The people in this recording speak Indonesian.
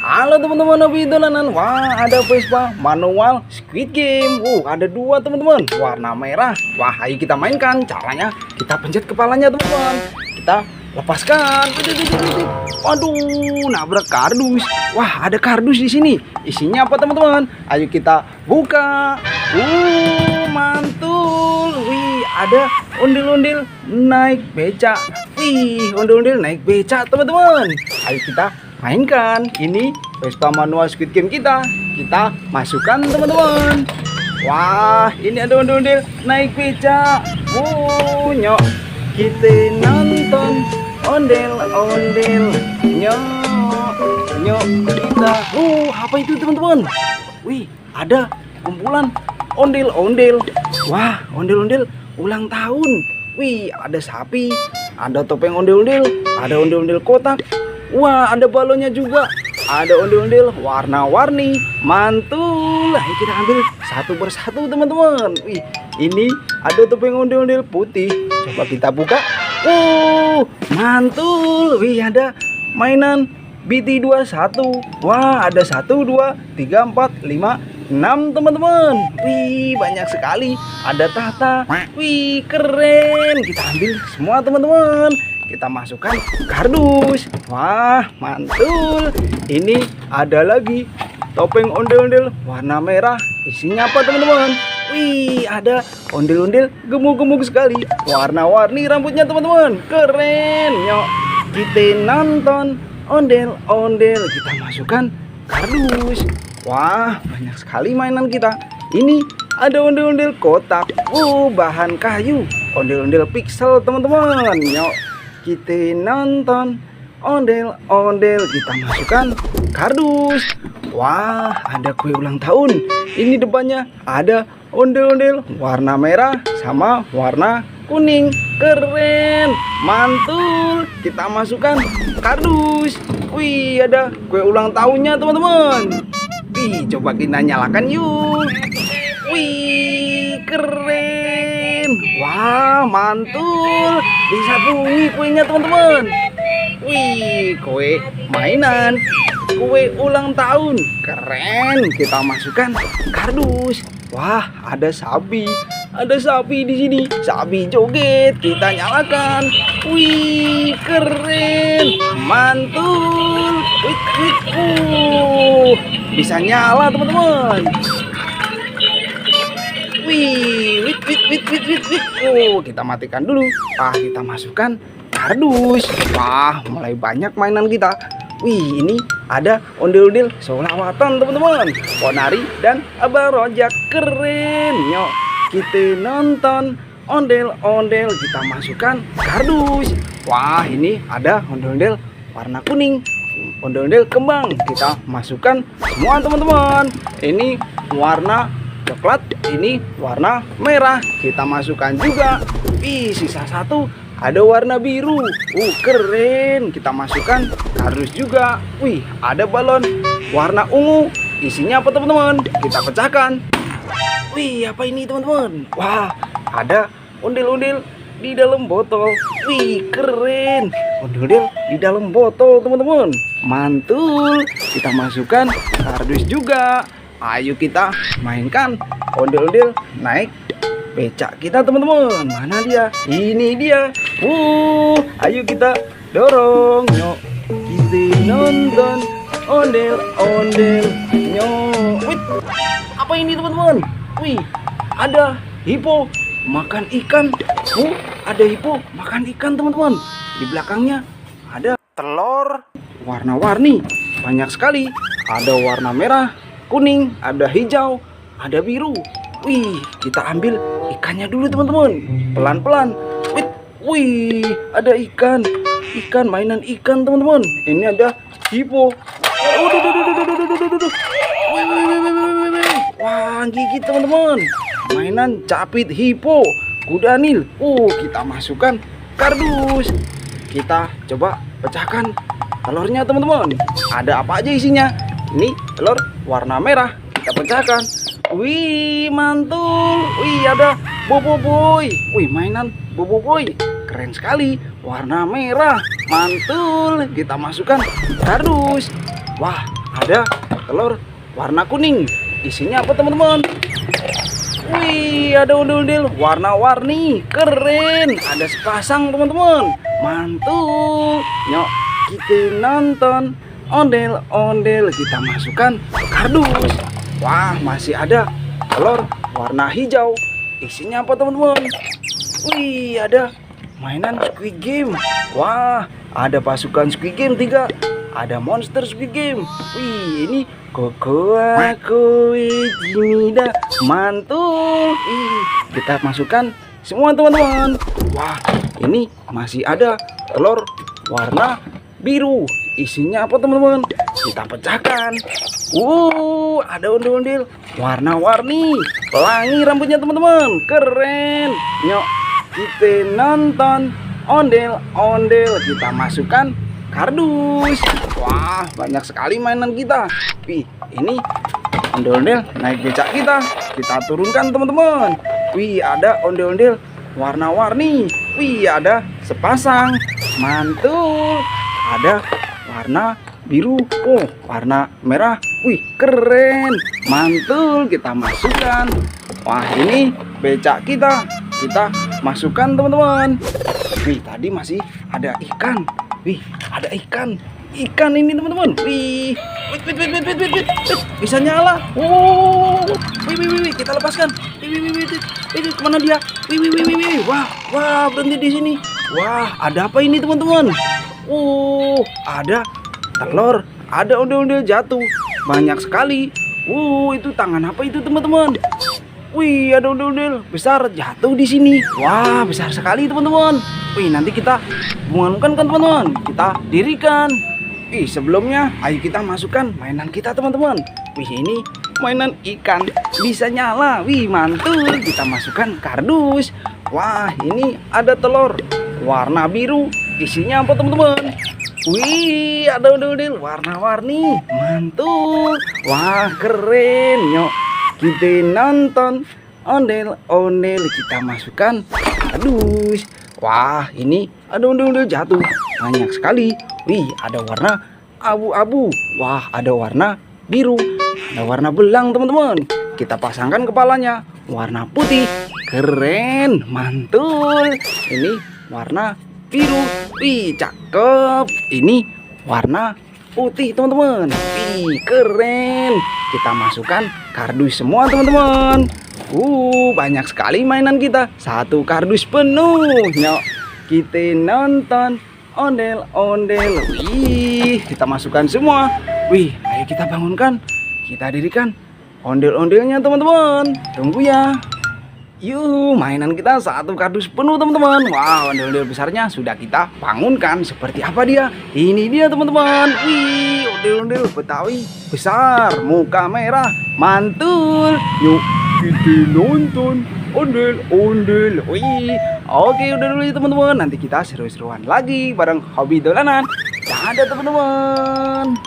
Halo teman-teman, hobi dolanan. Wah, ada Vespa manual Squid Game. Ada dua teman-teman, warna merah. Wah, ayo kita mainkan. Caranya kita pencet kepalanya teman-teman. Kita lepaskan. Waduh, nabrak kardus. Wah, ada kardus di sini. Isinya apa teman-teman? Ayo kita buka. Mantul. Wih, ada ondel-ondel naik becak. Wih, ondel-ondel naik becak teman-teman. Ayo kita mainkan. Ini Vespa manual Squid Game kita masukkan teman-teman. Wah, ini ada ondel-ondel naik becak. Nyok, kita nonton ondel-ondel. Nyok kita. Apa itu teman-teman? Wih, ada kumpulan ondel-ondel. Wah, ondel-ondel ulang tahun. Wih, ada sapi, ada topeng ondel-ondel, ada ondel-ondel kotak. Wah, ada balonnya juga. Ada ondel-ondel warna-warni. Mantul. Ayo kita ambil satu persatu teman-teman. Wih, ini ada topeng ondel-ondel putih. Coba kita buka. Mantul. Wih, ada mainan BT21. Wah, ada 1, 2, 3, 4, 5, 6 teman-teman. Wih, banyak sekali. Ada tahta. Wih, keren. Kita ambil semua teman-teman. Kita masukkan kardus. Wah, mantul. Ini ada lagi topeng ondel-ondel warna merah. Isinya apa teman-teman? Wih, ada ondel-ondel gemuk-gemuk sekali. Warna-warni rambutnya teman-teman. Keren. Yuk, kita nonton ondel-ondel. Kita masukkan kardus. Wah, banyak sekali mainan kita. Ini ada ondel-ondel kotak. Bahan kayu. Ondel-ondel pixel teman-teman. Yuk, kita nonton ondel-ondel. Kita masukkan kardus. Wah, ada kue ulang tahun. Ini depannya ada ondel-ondel warna merah sama warna kuning. Keren, mantul. Kita masukkan kardus. Wih, ada kue ulang tahunnya teman-teman. Wih, coba kita nyalakan yuk. Wih, keren. Wah, mantul. Bisa bunyi kuenya teman-teman. Wih, kue mainan, kue ulang tahun. Keren. Kita masukkan kardus. Wah, ada sapi. Ada sapi di sini. Sapi joget. Kita nyalakan. Wih, keren. Mantul. Bisa nyala teman-teman. Wih, kita matikan dulu. Kita masukkan kardus. Wah, mulai banyak mainan kita. Wih, ini ada ondel-ondel solawatan teman-teman. Ponari dan Abang Rojak. Keren. Yuk, kita nonton ondel-ondel. Kita masukkan kardus. Wah, ini ada ondel-ondel warna kuning, ondel-ondel kembang. Kita masukkan semua teman-teman. Ini warna coklat, ini warna merah. Kita masukkan juga. Sisa satu ada warna biru. Keren. Kita masukkan kardus juga. Wih, ada balon warna ungu. Isinya apa teman-teman? Kita pecahkan. Wih, apa ini teman-teman? Wah, ada ondel-ondel di dalam botol. Wih, keren. Ondel-ondel di dalam botol teman-teman. Mantul. Kita masukkan kardus juga. Ayo kita mainkan ondel-ondel naik becak kita teman-teman. Mana dia? Ini dia. Ayo kita dorong. Yuk, kita nonton ondel-ondel. Wih, apa ini teman-teman? Wih, ada hipo makan ikan. Ada hipo makan ikan teman-teman. Di belakangnya ada telur warna-warni. Banyak sekali. Ada warna merah, kuning, ada hijau, ada biru. Wih, kita ambil ikannya dulu teman-teman. Pelan-pelan. Wih, ada ikan. Ikan, mainan ikan teman-teman. Ini ada hipo. Wah, gigit teman-teman. Mainan capit hipo, kuda nil. Kita masukkan kardus. Kita coba pecahkan telurnya teman-teman. Ada apa aja isinya? Ini telur warna merah. Kita pecahkan. Wih, mantul. Wih, ada Bobo Boy. Wih, mainan Bobo Boy. Keren sekali. Warna merah. Mantul. Kita masukkan kardus. Wah, ada telur warna kuning. Isinya apa teman-teman? Wih, ada ondel-ondel warna-warni, keren. Ada sepasang teman-teman, mantul. Yuk kita nonton ondel-ondel. Kita masukkan kardus. Wah, masih ada telur warna hijau. Isinya apa teman-teman? Wih, ada mainan Squid Game. Wah, ada pasukan Squid Game 3. Ada monster Squid Game. Wih, ini Kokoa Jimida, mantul. Ih, kita masukkan semua teman-teman. Wah, ini masih ada telur warna biru. Isinya apa teman-teman? Kita pecahkan. Ada ondel-ondel warna-warni, pelangi rambutnya teman-teman, keren. Yuk kita nonton ondel-ondel. Kita masukkan kardus. Wah, banyak sekali mainan kita. Wih, ini ondel-ondel naik becak kita. Kita turunkan teman-teman. Wih, ada ondel-ondel warna-warni. Wih, ada sepasang, mantul. Ada warna biru, warna merah. Wih, keren, mantul. Kita masukkan. Wah, ini becak kita. Kita masukkan teman-teman. Wih, tadi masih ada ikan. Wih, ada ikan. Ikan ini teman-teman. Wih, wait. Bisa nyala. Wih, kita lepaskan. Wih, kemana dia? Wih. Wah, berhenti di sini. Wah, ada apa ini teman-teman? Ada telur. Ada ondel-ondel jatuh. Banyak sekali. Itu tangan apa itu teman-teman? Wih, ada ondel-ondel besar jatuh di sini. Wah, besar sekali teman-teman. Wih, nanti kita buangkan kan teman-teman. Kita dirikan. Wih, sebelumnya ayo kita masukkan mainan kita teman-teman. Wih, ini mainan ikan bisa nyala. Wih, mantul. Kita masukkan kardus. Wah, ini ada telur warna biru. Isinya apa teman-teman? Wih, ada ondel-ondel warna-warni, mantul. Wah, keren. Yuk kita nonton ondel-ondel. Kita masukkan kardus. Wah, ini ada ondel-ondel jatuh banyak sekali. Wih, ada warna abu-abu. Wah, ada warna biru. Ada warna belang teman-teman. Kita pasangkan kepalanya warna putih. Keren, mantul. Ini warna biru. Wih, cakep. Ini warna putih teman-teman. Wih, keren. Kita masukkan kardus semua teman-teman. Banyak sekali mainan kita. Satu kardus penuh. Yuk kita nonton ondel-ondel. Wih, kita masukkan semua. Wih, ayo kita bangunkan. Kita dirikan ondel-ondelnya teman-teman. Tunggu ya. Yuk, mainan kita satu kardus penuh teman-teman. Wah, ondel-ondel besarnya sudah kita bangunkan. Seperti apa dia? Ini dia teman-teman. Wih, ondel-ondel Betawi besar, muka merah, mantul. Yuk kita nonton ondel-ondel. Wih, oke, udah dulu ya teman-teman. Nanti kita seru-seruan lagi bareng hobi dolanan. Dadah teman-teman.